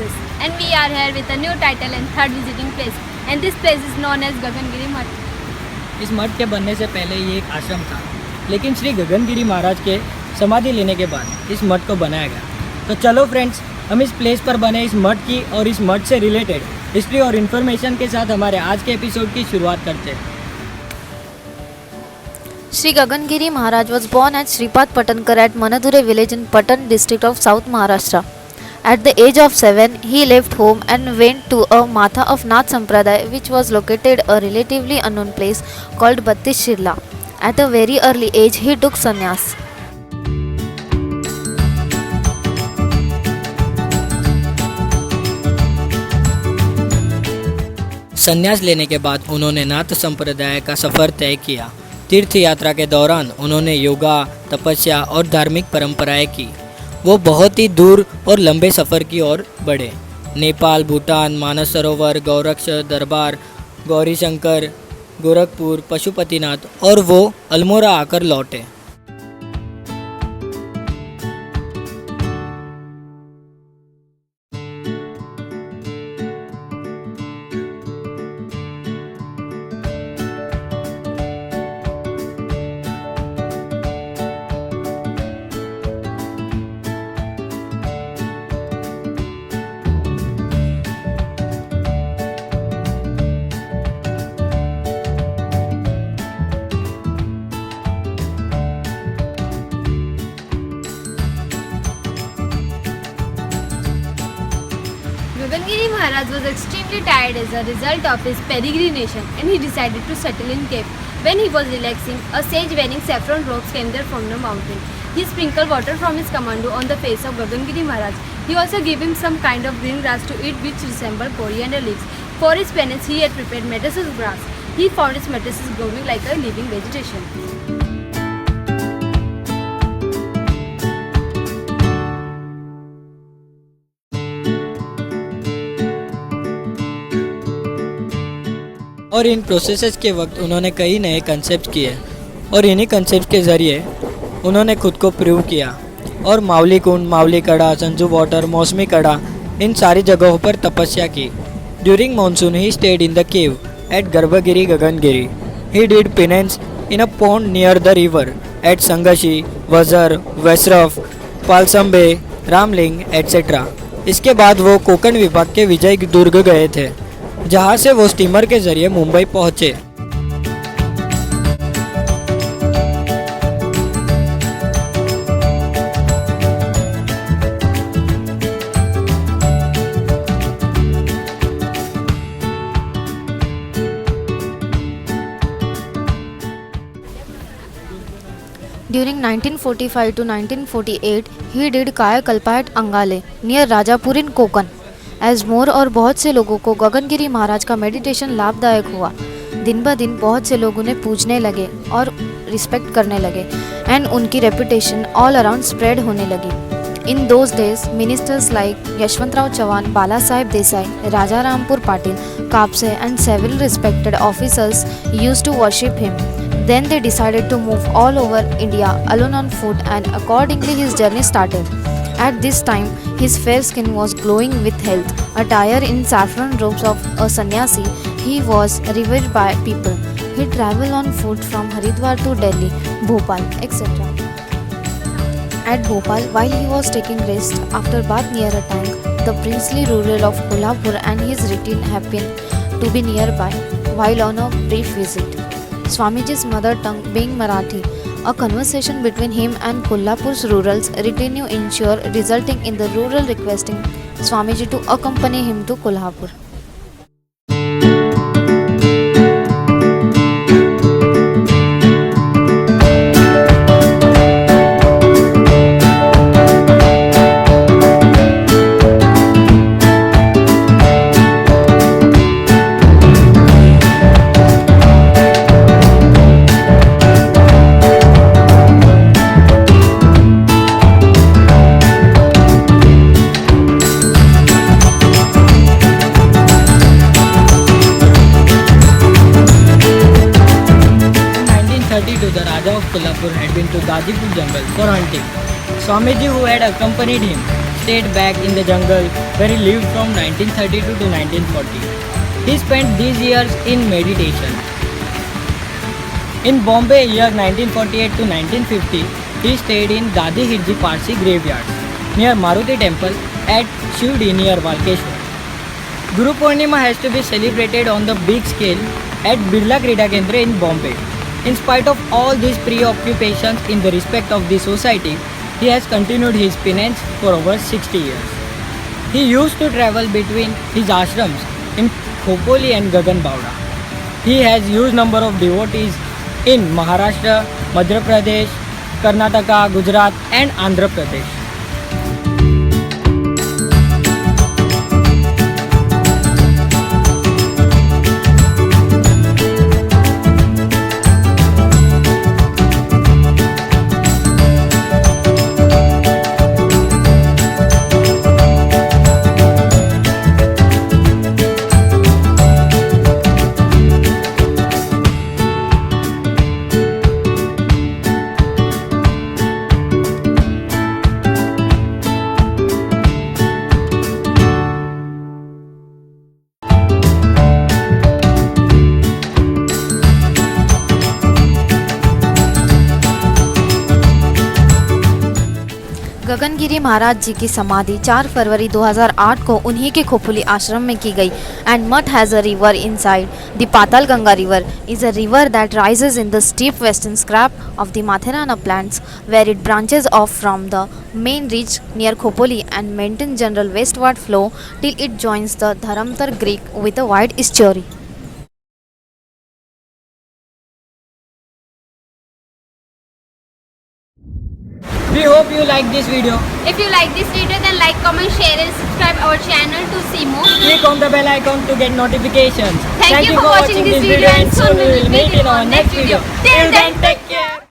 success. And we are here with a new title and third visiting place. And this place is known as Gagangiri Math. इस मठ के बनने से पहले ये एक आश्रम था, लेकिन श्री गगनगिरी महाराज के समाधि लेने के बाद इस मठ को बनाया गया। तो चलो फ्रेंड्स, हम इस प्लेस पर बने इस मठ की और इस मठ से रिलेटेड हिस्ट्री और इन्फॉर्मेशन के साथ हमारे आज के एपिसोड की शुरुआत करते हैं। Sri Gagangiri Maharaj was born at Sripad Patankar at Manadure village in Patan district of South Maharashtra. At the age of 7, he left home and went to a Matha of Nath Sampradaya, which was located a relatively unknown place called Battish Shirla. At a very early age, he took sannyas. संन्यास लेने के बाद उन्होंने नाथ संप्रदाय का सफ़र तय किया। तीर्थ यात्रा के दौरान उन्होंने योगा, तपस्या और धार्मिक परंपराएं की। वो बहुत ही दूर और लंबे सफ़र की ओर बढ़े। नेपाल, भूटान, मानस सरोवर, गौरक्ष दरबार, गौरीशंकर, गोरखपुर, पशुपतिनाथ और वो अल्मोड़ा आकर लौटे। Gagangiri Maharaj was extremely tired as a result of his peregrination and he decided to settle in cave. When he was relaxing, a sage wearing saffron robes came there from the mountain. He sprinkled water from his commando on the face of Gagangiri Maharaj. He also gave him some kind of green grass to eat which resembled coriander leaves. For his penance, he had prepared metassus grass. He found his metassus growing like a living vegetation. और इन processes के वक्त उन्होंने कई नए concept किए और इन्हीं concept के ज़रिए उन्होंने खुद को प्रूव किया और मावली कुंड, मावली कड़ा, संजू वाटर, मौसमी कड़ा, इन सारी जगहों पर तपस्या की। During monsoon he stayed in the cave at Garbhagiri Gagangiri. He did penance in a pond near the river at Sangshi, Vajar, Vesaraf, Palsambe, Ramling etcetera. इसके बाद वो कोंकण विभाग के विजय दुर्ग गए थे, जहाँ से वो स्टीमर के जरिए मुंबई पहुँचे. During 1945 to 1948, he did Kaya Kalpa at Angale near Rajapur in Konkan. As more और बहुत से लोगों को गगनगिरी महाराज का मेडिटेशन लाभदायक हुआ, दिन ब दिन बहुत से लोग उन्हें पूजने लगे और रिस्पेक्ट करने लगे एंड उनकी रेपुटेशन ऑल अराउंड स्प्रेड होने लगी. In those days ministers like Yashwantrao Chavan, Bala Saheb Desai, Raja Rampur Patil, Kapse and several respected officers used to worship him. Then they decided to move all over India alone on foot and accordingly his journey started. At this time, his fair skin was glowing with health. Attired in saffron robes of a sannyasi, he was revered by people. He traveled on foot from Haridwar to Delhi, Bhopal, etc. At Bhopal, while he was taking rest after bath near a tank, the princely ruler of Kolhapur and his retinue happened to be nearby while on a brief visit. Swamiji's mother tongue being Marathi, a conversation between him and Kolhapur's rural's retinue ensured, resulting in the rural requesting Swamiji to accompany him to Kolhapur. The Raja of Kolhapur had been to Gazipur jungle for hunting. Swamiji, who had accompanied him, stayed back in the jungle where he lived from 1932 to 1940. He spent these years in meditation. In Bombay, year 1948 to 1950, he stayed in Dadi Hirji Parsi graveyard near Maruti temple at Shivdi near Walkeshwar. Guru Purnima has to be celebrated on the big scale at Birla Krida Kendra in Bombay. In spite of all these preoccupations in the respect of the society, he has continued his penance for over 60 years. He used to travel between his ashrams in Khopoli and Gagan Bawda. He has huge number of devotees in Maharashtra, Madhya Pradesh, Karnataka, Gujarat and Andhra Pradesh. Gagangiri Maharaj ji की समाधि 4 फरवरी 2008 को उन्हीं के खोपोली आश्रम में की गई and math has a river inside. The Patal Ganga river is a river that rises in the steep western scarp of the Matheran plants where it branches off from the main ridge near Khopoli and maintains general westward flow till it joins the Dharamtar Creek with a wide estuary. We hope you like this video. If you like this video, then like, comment, share and subscribe our channel to see more. Click on the bell icon to get notifications. Thank you for watching this video and soon we will meet in our next video. Till then, take care.